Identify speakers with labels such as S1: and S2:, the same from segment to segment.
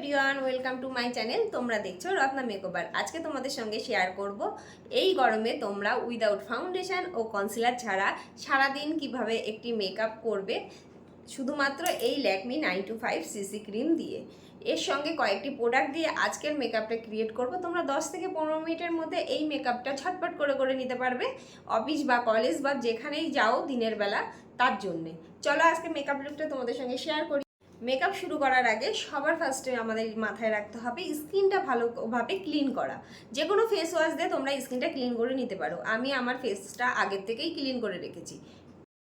S1: Everyone, welcome to my channel. তোমরা দেখছো Ratna makeover. আজকে তোমাদের সঙ্গে শেয়ার করব এই গরমে তোমরা উইদাউট ফাউন্ডেশন ও কনসিলার ছাড়া সারাদিন কিভাবে একটি মেকআপ করবে শুধুমাত্র এই ল্যাকমি 925 সিসি ক্রিম দিয়ে। এর সঙ্গে কয়েকটি প্রোডাক্ট দিয়ে আজকের মেকআপটা ক্রিয়েট করব। তোমরা 10 থেকে 15 মিনিটের মধ্যে এই মেকআপটা ঝটপট করে নিতে পারবে, অফিস বা কলেজ বা যেখানেই যাও দিনের বেলা তার জন্যে। চলো আজকে মেকআপ লুকটা তোমাদের সঙ্গে শেয়ার করি। মেকআপ শুরু করার আগে সবার ফার্স্টে আমাদের মাথায় রাখতে হবে স্কিনটা ভালোভাবে ক্লিন করা। যে কোনো ফেস ওয়াশ দিয়ে তোমরা স্কিনটা ক্লিন করে নিতে পারো। আমি আমার ফেসটা আগের থেকেই ক্লিন করে রেখেছি।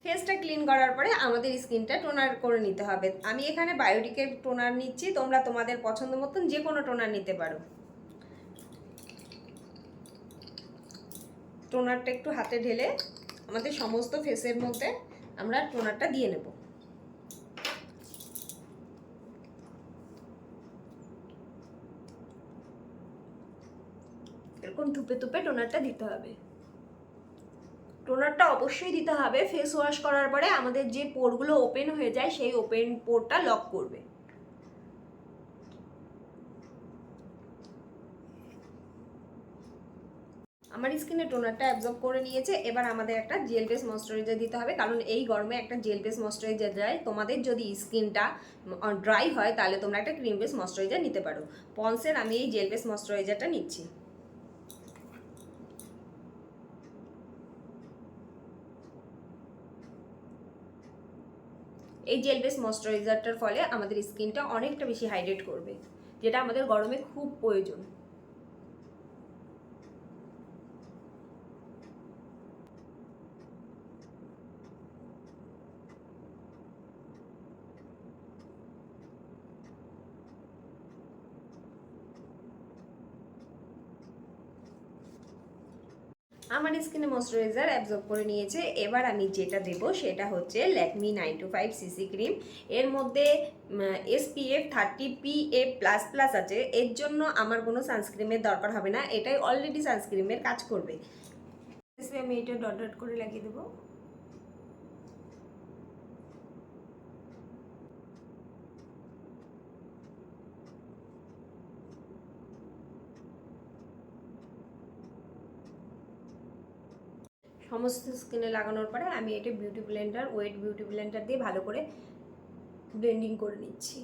S1: ফেসটা ক্লিন করার পরে আমাদের স্কিনটা টোনার করে নিতে হবে। আমি এখানে বায়োটিকের টোনার নিচ্ছি, তোমরা তোমাদের পছন্দ মতন যে কোনো টোনার নিতে পারো। টোনারটা একটু হাতে ঢেলে আমাদের সমস্ত ফেসের মধ্যে আমরা টোনারটা দিয়ে নেব। এরকম ধুপে টোনারটা দিতে হবে। টোনারটা অবশ্যই দিতে হবে। ফেস ওয়াশ করার পরে আমাদের যে পোরগুলো ওপেন হয়ে যায় সেই ওপেন পোরটা লক করবে। আমার স্কিনে টোনারটা অ্যাবজর্ব করে নিয়েছে। এবার আমাদের একটা জেল বেস ময়শ্চারাইজার দিতে হবে, কারণ এই গরমে একটা জেল বেস ময়শ্চারাইজার দেয়। তোমাদের যদি স্কিনটা ড্রাই হয় তাহলে তোমরা একটা ক্রিম বেস ময়শ্চারাইজার নিতে পারো। পন্সের আমি এই জেল বেস ময়শ্চারাইজারটা নিচ্ছি। এই জেল বেস ময়শ্চারাইজারটার ফলে আমাদের স্কিনটা অনেকটা বেশি হাইড্রেট করবে, যেটা আমাদের গরমে খুব প্রয়োজন। আমার স্কিনে ময়শ্চারাইজার অ্যাবজর্ব করে নিয়েছে। এবার আমি যেটা দেব সেটা হচ্ছে ল্যাকমি 925 সিসি ক্রিম। এর মধ্যে SPF 30 PA++ আছে। এর জন্য আমার কোনো সানস্ক্রিমের দরকার হবে না, এটাই অলরেডি সানস্ক্রিমের কাজ করবে। আমি এটা ডট ডট করে লাগিয়ে দেবো। সমস্ত স্কিনে লাগানোর পরে আমি এটা ওয়েট বিউটি ব্লেন্ডার দিয়ে ভালো করে ব্লেন্ডিং করে নিচ্ছি।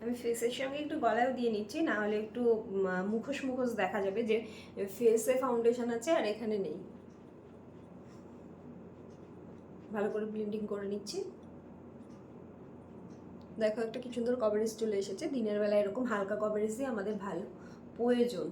S1: আমি ফেসের সঙ্গে একটু গলায়ও দিয়ে নিচ্ছি, না হলে একটু মুখোশ দেখা যাবে যে ফেসে ফাউন্ডেশন আছে আর এখানে নেই। ভালো করে ব্লেন্ডিং করে নিচ্ছি। দেখো একটা কি সুন্দর কভারেজ চলে এসেছে। দিনের বেলা এরকম হালকা কভারেজ দিয়ে আমাদের ভালো প্রয়োজন।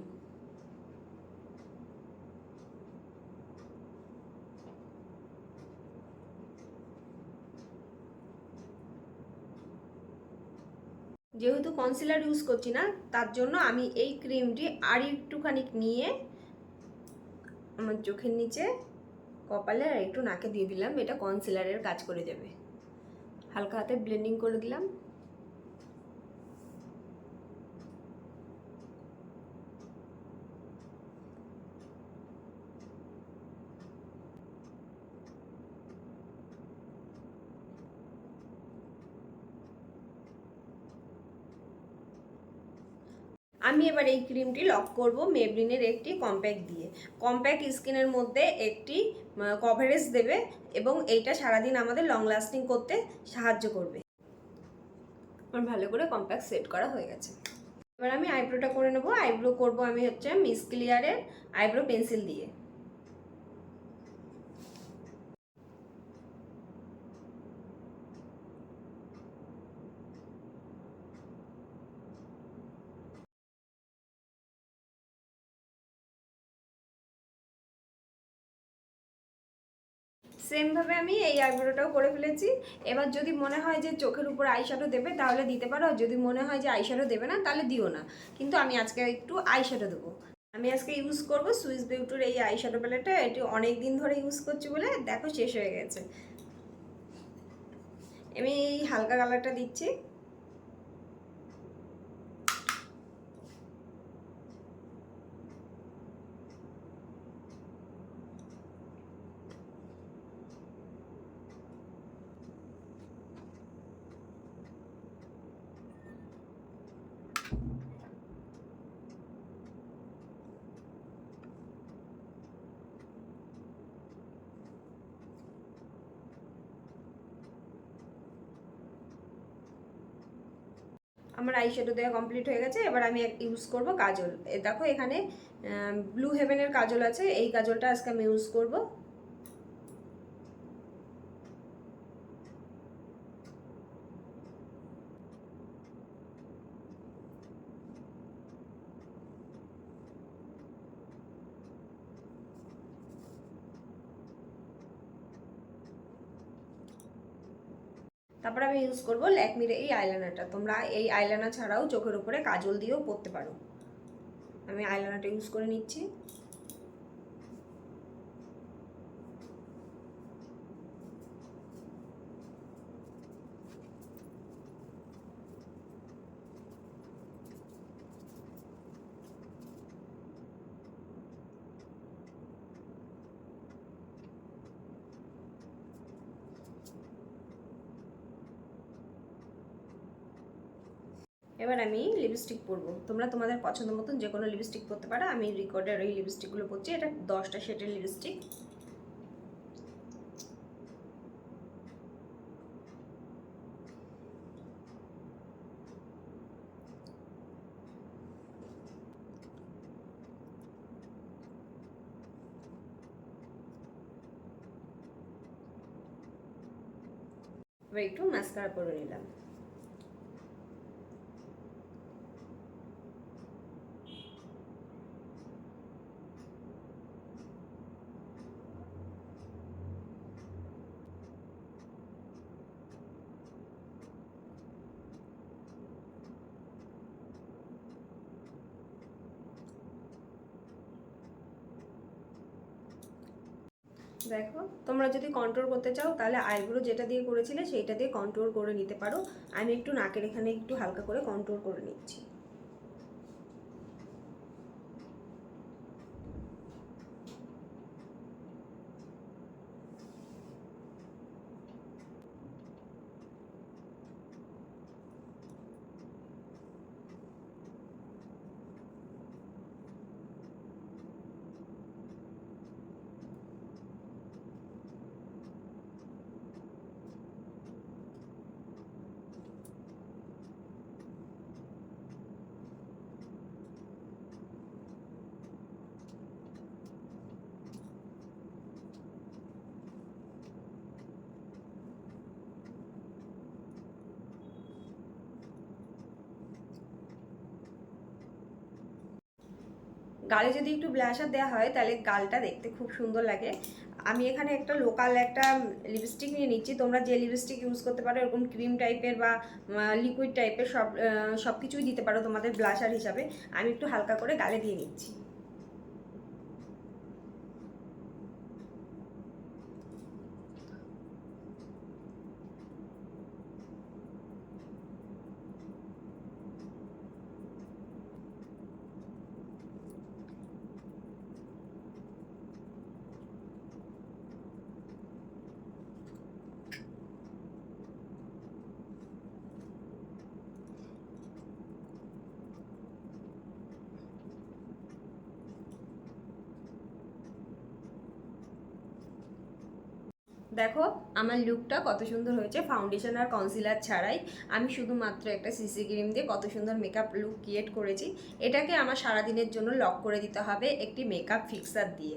S1: যেহেতু কনসিলার ইউজ করছি না, তার জন্য আমি এই ক্রিমটি আর একটুখানি নিয়ে আমার চোখের নিচে, কপালে আর একটু নাকে দিয়ে দিলাম। এটা কনসিলারের কাজ করে যাবে। হালকা হাতে ব্লেন্ডিং করে দিলাম। আমি এবার এই ক্রিমটি লক করব মেবলিনের একটি কম্প্যাক্ট দিয়ে। কম্প্যাক্ট স্কিনের মধ্যে একটি কভারেজ দেবে এবং এইটা সারাদিন আমাদের লং লাস্টিং করতে সাহায্য করবে। আমার ভালো করে কম্প্যাক্ট সেট করা হয়ে গেছে। এবার আমি আইব্রোটা করে নেব। আইব্রো করব আমি হচ্ছে মিস ক্লিয়ারের আইব্রো পেন্সিল দিয়ে। সেমভাবে আমি এই আইব্রোটাও করে ফেলেছি। এবার যদি মনে হয় যে চোখের উপর আইশ্যাডো দেবে তাহলে দিতে পারো, যদি মনে হয় যে আইশ্যাডো দেবে না তাহলে দিও না, কিন্তু আমি আজকে একটু আইশ্যাডো দেবো। আমি আজকে ইউজ করব সুইস বিউটির এই আইশ্যাডো প্যালেটটা। এটি অনেক দিন ধরে ইউজ করছি বলে দেখো শেষ হয়ে গেছে। আমি এই হালকা কালারটা দিচ্ছি। আমার আইশ্যাডো দেওয়া কমপ্লিট হয়ে গেছে। এবার আমি ইউজ করব কাজল। দেখো এখানে ব্লু হেভেনের কাজল আছে, এই কাজলটা আজকে আমি ইউজ করব। তারপর আমি ইউজ করব ল্যাকমির এই আইলাইনারটা। তোমরা এই আইলাইনার ছাড়াও চোখের উপরে কাজল দিয়েও পরতে পারো। আমি আইলাইনারটা ইউজ করে নিচ্ছি। এবার আমি লিপস্টিক পরবো। তোমরা তোমাদের পছন্দ মতন যে কোনো লিপস্টিক পরতে পারো। আমি রিকর্ডের এই লিপস্টিকগুলো পরছি। এটা 10টা শেডের লিপস্টিক। এবার একটু মাস্কারা করে নিলাম। দেখো তোমরা যদি কন্ট্রোল করতে চাও তাহলে আইব্রো যেটা দিয়ে করেছিলে সেইটা দিয়ে কন্ট্রোল করে নিতে পারো। আমি একটু নাকের এখানে একটু হালকা করে কন্ট্রোল করে নিচ্ছি। গালে যদি একটু ব্লাশার দেওয়া হয় তাহলে গালটা দেখতে খুব সুন্দর লাগে। আমি এখানে একটা লোকাল একটা লিপস্টিক নিয়ে নিচ্ছি। তোমরা যে লিপস্টিক ইউজ করতে পারো এরকম ক্রিম টাইপের বা লিকুইড টাইপের সব কিছুই দিতে পারো তোমাদের ব্লাশার হিসাবে। আমি একটু হালকা করে গালে দিয়ে নিচ্ছি। দেখো আমার লুকটা কত সুন্দর হয়েছে ফাউন্ডেশন আর কনসিলার ছাড়াই। আমি শুধুমাত্র একটা সিসি ক্রিম দিয়ে কত সুন্দর মেকআপ লুক ক্রিয়েট করেছি। এটাকে আমার সারাদিনের জন্য লক করে দিতে হবে একটি মেকআপ ফিক্সার দিয়ে।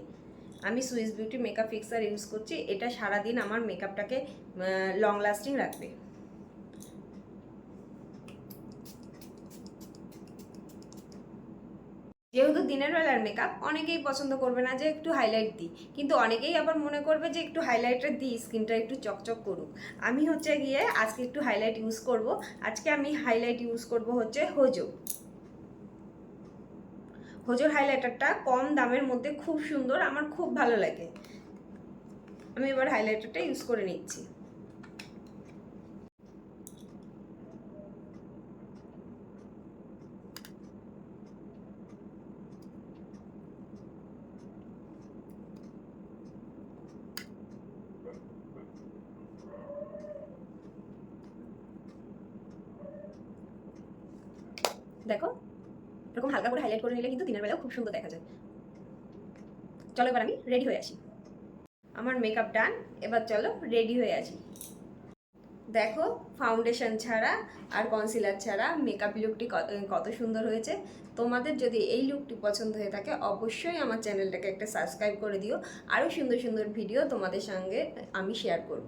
S1: আমি Swiss beauty makeup fixer use করছি। এটা সারাদিন আমার মেকআপটাকে লং লাস্টিং রাখবে। যেহেতু দিনের বেলার মেকআপ অনেকেই পছন্দ করবে না যে একটু হাইলাইট দিই, কিন্তু অনেকেই আবার মনে করবে যে একটু হাইলাইটার দিই স্কিনটা একটু চকচক করুক। আমি হচ্ছে গিয়ে আজকে একটু হাইলাইট ইউজ করব। আজকে আমি হাইলাইট ইউজ করব হচ্ছে হোজো। হোজোর হাইলাইটারটা কম দামের মধ্যে খুব সুন্দর, আমার খুব ভালো লাগে। আমি এবার হাইলাইটারটা ইউজ করে নিচ্ছি। দেখো এরকম হালকা করে হাইলাইট করে নিলে কিন্তু দিনের বেলাও খুব সুন্দর দেখা যায়। চলো এবার আমি রেডি হয়ে আসি। আমার মেকআপ ডান, এবার চলো রেডি হয়ে আসি। দেখো ফাউন্ডেশন ছাড়া আর কনসিলার ছাড়া মেকআপ লুকটি কত সুন্দর হয়েছে। তোমাদের যদি এই লুকটি পছন্দ হয়ে থাকে অবশ্যই আমার চ্যানেলটাকে একটা সাবস্ক্রাইব করে দিও। আরও সুন্দর সুন্দর ভিডিও তোমাদের সঙ্গে আমি শেয়ার করব।